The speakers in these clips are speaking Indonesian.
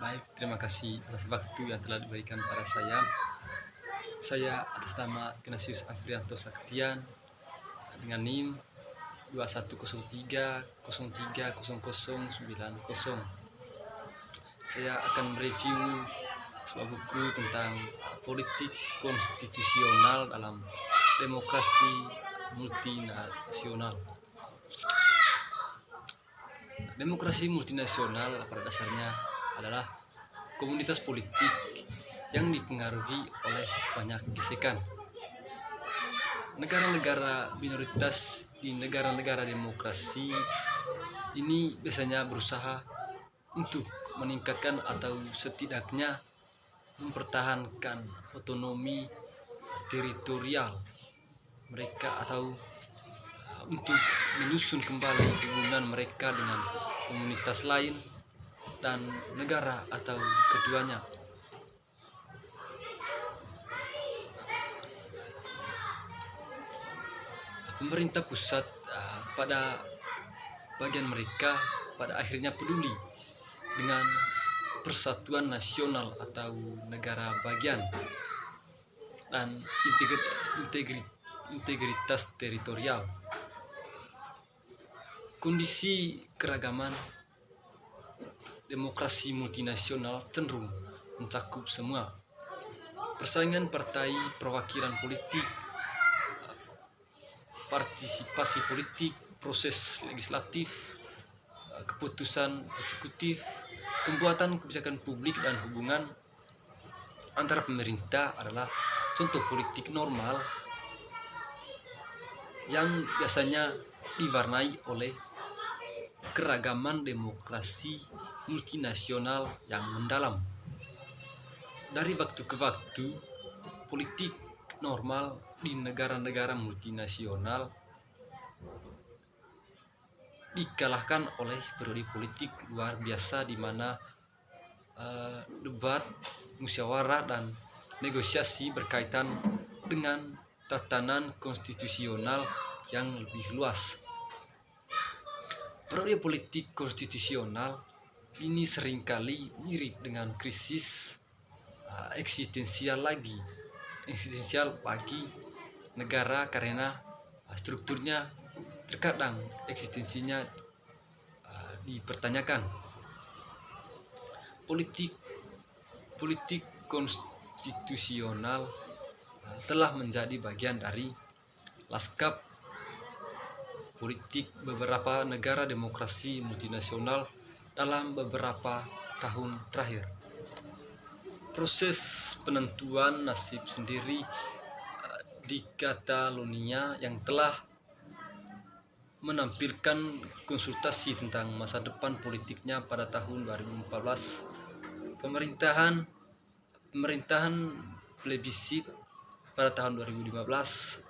Baik, terima kasih atas waktu yang telah diberikan pada saya. Saya atas nama Ignatius Afrianto Saktian dengan NIM 2103030090. Saya akan mereview sebuah buku tentang politik konstitusional dalam demokrasi multinasional. Demokrasi multinasional pada dasarnya adalah komunitas politik yang dipengaruhi oleh banyak gesekan. Negara-negara minoritas di negara-negara demokrasi ini biasanya berusaha untuk meningkatkan atau setidaknya mempertahankan otonomi teritorial mereka atau untuk menyusun kembali hubungan mereka dengan komunitas lain dan negara atau keduanya. Pemerintah pusat pada bagian mereka pada akhirnya peduli dengan persatuan nasional atau negara bagian dan integritas teritorial. Kondisi keragaman demokrasi multinasional cenderung mencakup semua. Persaingan partai, perwakilan politik, partisipasi politik, proses legislatif, keputusan eksekutif, pembuatan kebijakan publik dan hubungan antara pemerintah adalah contoh politik normal yang biasanya diwarnai oleh keragaman demokrasi multinasional yang mendalam. Dari waktu ke waktu, politik normal di negara-negara multinasional dikalahkan oleh periode politik luar biasa di mana debat, musyawarah, dan negosiasi berkaitan dengan tatanan konstitusional yang lebih luas. Periode politik konstitusional ini seringkali mirip dengan krisis eksistensial bagi negara karena strukturnya terkadang eksistensinya dipertanyakan. Politik konstitusional telah menjadi bagian dari lanskap politik beberapa negara demokrasi multinasional dalam beberapa tahun terakhir. Proses penentuan nasib sendiri di Catalonia yang telah menampilkan konsultasi tentang masa depan politiknya pada tahun 2014, pemerintahan plebisit pada tahun 2015,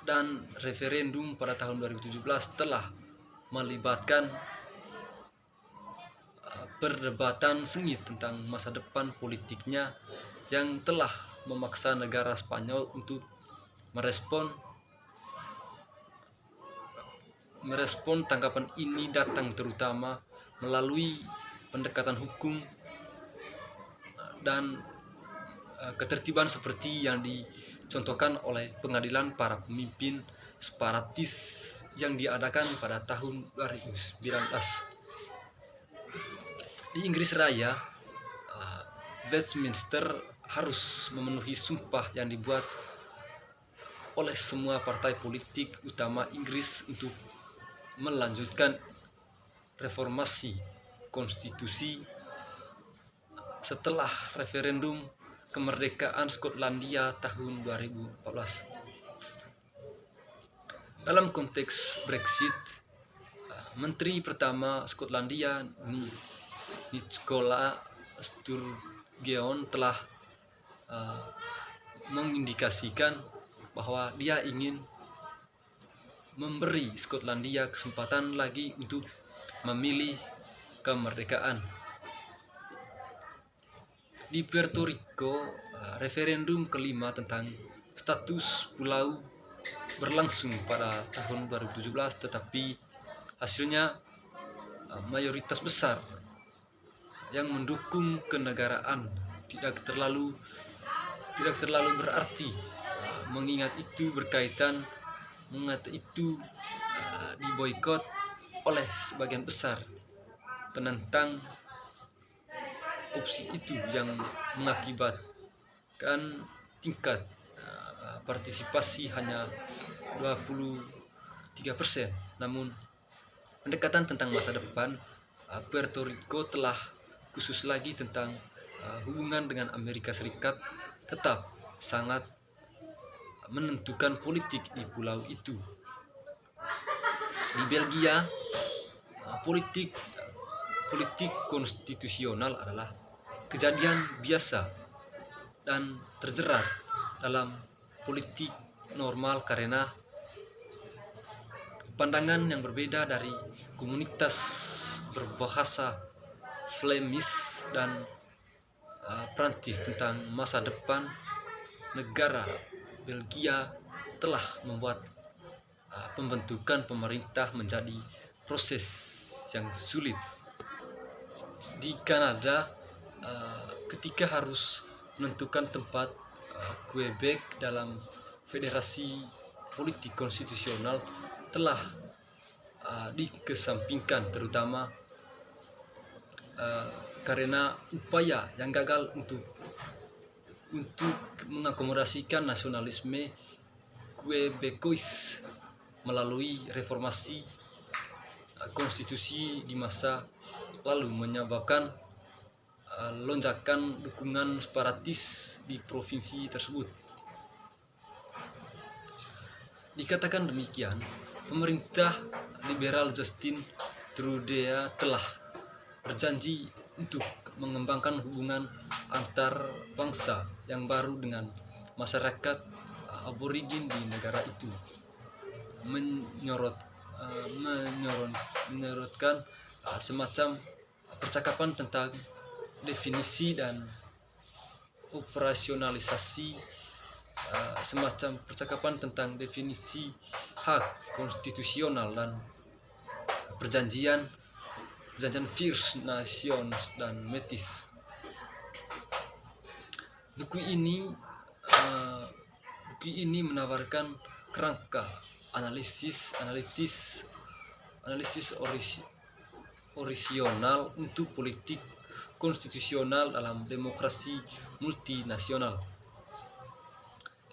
dan referendum pada tahun 2017 telah melibatkan perdebatan sengit tentang masa depan politiknya yang telah memaksa negara Spanyol untuk merespon tanggapan ini datang terutama melalui pendekatan hukum dan ketertiban seperti yang dicontohkan oleh pengadilan para pemimpin separatis yang diadakan pada tahun 2019. Di Inggris Raya, Westminster harus memenuhi sumpah yang dibuat oleh semua partai politik utama Inggris untuk melanjutkan reformasi konstitusi setelah referendum kemerdekaan Skotlandia tahun 2014. Dalam konteks Brexit, Menteri Pertama Skotlandia Nicola Sturgeon telah mengindikasikan bahwa dia ingin memberi Skotlandia kesempatan lagi untuk memilih kemerdekaan. Di Puerto Rico, referendum kelima tentang status pulau berlangsung pada tahun 2017, tetapi hasilnya mayoritas besar yang mendukung kenegaraan tidak terlalu berarti, mengingat itu diboikot oleh sebagian besar penentang opsi itu, yang mengakibatkan tingkat partisipasi hanya 23%. Namun pendekatan tentang masa depan Puerto Rico telah khusus lagi tentang hubungan dengan Amerika Serikat tetap sangat menentukan politik di pulau itu. Di Belgia, politik konstitusional adalah kejadian biasa dan terjerat dalam politik normal karena pandangan yang berbeda dari komunitas berbahasa Flemish dan Prancis tentang masa depan negara Belgia telah membuat pembentukan pemerintah menjadi proses yang sulit. Di Kanada, ketika harus menentukan tempat Quebec dalam federasi politik konstitusional telah dikesampingkan, terutama karena upaya yang gagal untuk mengakomodasikan nasionalisme Quebecois melalui reformasi konstitusi di masa lalu, menyebabkan lonjakan dukungan separatis di provinsi tersebut. Dikatakan demikian, pemerintah liberal Justin Trudeau telah berjanji untuk mengembangkan hubungan antar bangsa yang baru dengan masyarakat aborigin di negara itu, menyorotkan semacam percakapan tentang definisi dan operasionalisasi hak konstitusional dan perjanjian First Nations dan Métis. Buku ini menawarkan kerangka analitis orisional untuk politik konstitusional dalam demokrasi multinasional.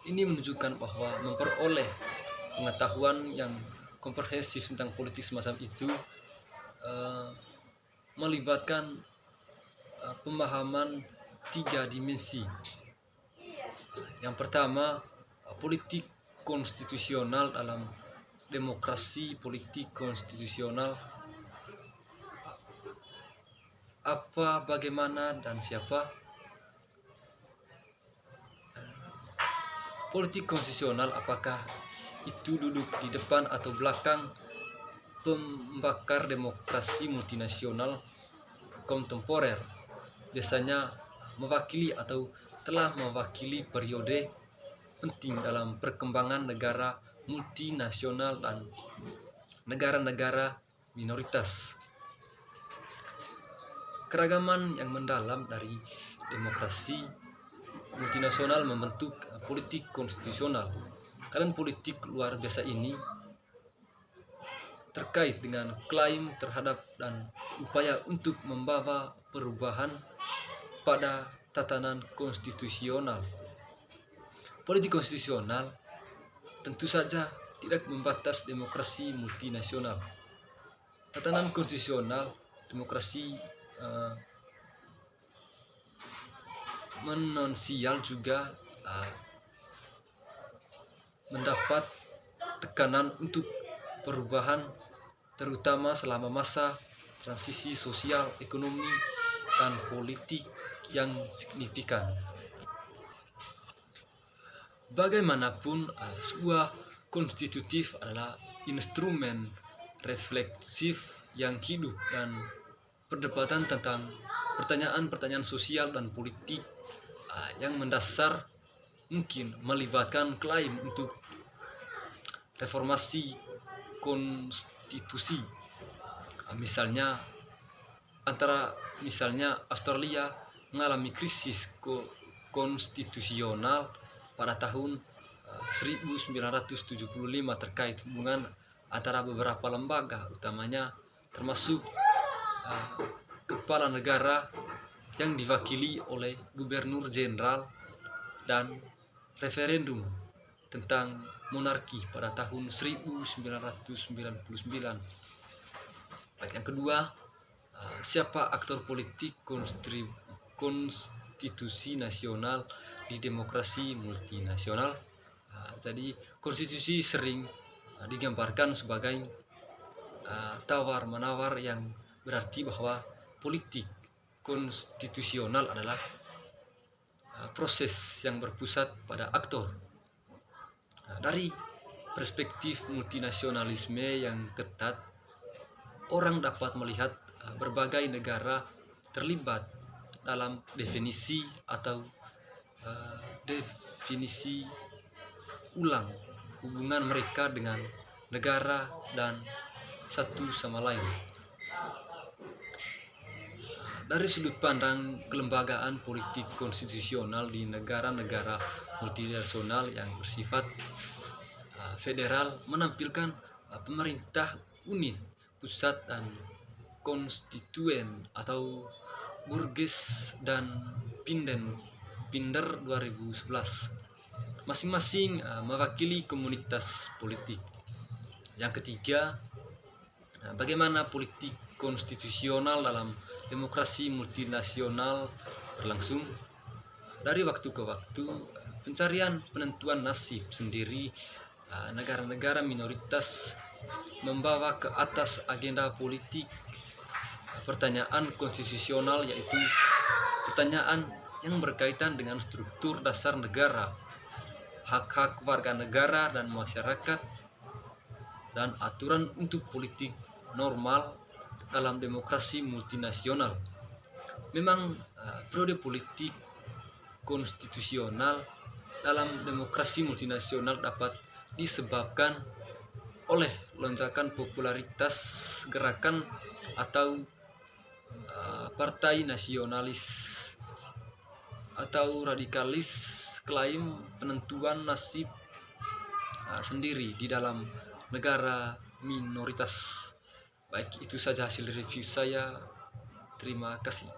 Ini menunjukkan bahwa memperoleh pengetahuan yang komprehensif tentang politik semacam itu melibatkan pemahaman 3 dimensi. Yang pertama, politik konstitusional dalam demokrasi politik konstitusional. Apa, bagaimana, dan siapa? Politik konstitusional, apakah itu duduk di depan atau belakang pembakar demokrasi multinasional kontemporer, biasanya mewakili atau telah mewakili periode penting dalam perkembangan negara multinasional dan negara-negara minoritas. Keragaman yang mendalam dari demokrasi multinasional membentuk politik konstitusional. Keadaan politik luar biasa ini terkait dengan klaim terhadap dan upaya untuk membawa perubahan pada tatanan konstitusional. Politik konstitusional tentu saja tidak membatas demokrasi multinasional. Tatanan konstitusional demokrasi menonsial juga mendapat tekanan untuk perubahan, terutama selama masa transisi sosial, ekonomi, dan politik yang signifikan. Bagaimanapun, sebuah konstitutif adalah instrumen refleksif yang hidup, dan perdebatan tentang pertanyaan-pertanyaan sosial dan politik yang mendasar mungkin melibatkan klaim untuk reformasi konstitusi, misalnya antara misalnya Australia mengalami krisis konstitusional pada tahun 1975 terkait hubungan antara beberapa lembaga utamanya termasuk kepala negara yang diwakili oleh gubernur jenderal dan referendum tentang monarki pada tahun 1999. Baik, yang kedua, siapa aktor politik konstitusi nasional di demokrasi multinasional? Jadi konstitusi sering digambarkan sebagai tawar-menawar, yang berarti bahwa politik konstitusional adalah proses yang berpusat pada aktor. Dari perspektif multinasionalisme yang ketat, orang dapat melihat berbagai negara terlibat dalam definisi atau definisi ulang hubungan mereka dengan negara dan satu sama lain. Dari sudut pandang kelembagaan politik konstitusional di negara-negara multinasional yang bersifat federal menampilkan pemerintah unit pusat dan konstituen atau Burgess dan Pinder 2011, masing-masing mewakili komunitas politik. Yang ketiga, bagaimana politik konstitusional dalam demokrasi multinasional berlangsung. Dari waktu ke waktu, pencarian penentuan nasib sendiri negara-negara minoritas membawa ke atas agenda politik pertanyaan konstitusional, yaitu pertanyaan yang berkaitan dengan struktur dasar negara, hak-hak warga negara dan masyarakat, dan aturan untuk politik normal dalam demokrasi multinasional. Memang periode politik konstitusional dalam demokrasi multinasional dapat disebabkan oleh lonjakan popularitas gerakan atau partai nasionalis atau radikalis klaim penentuan nasib sendiri di dalam negara minoritas. Baik, itu saja hasil review saya. Terima kasih.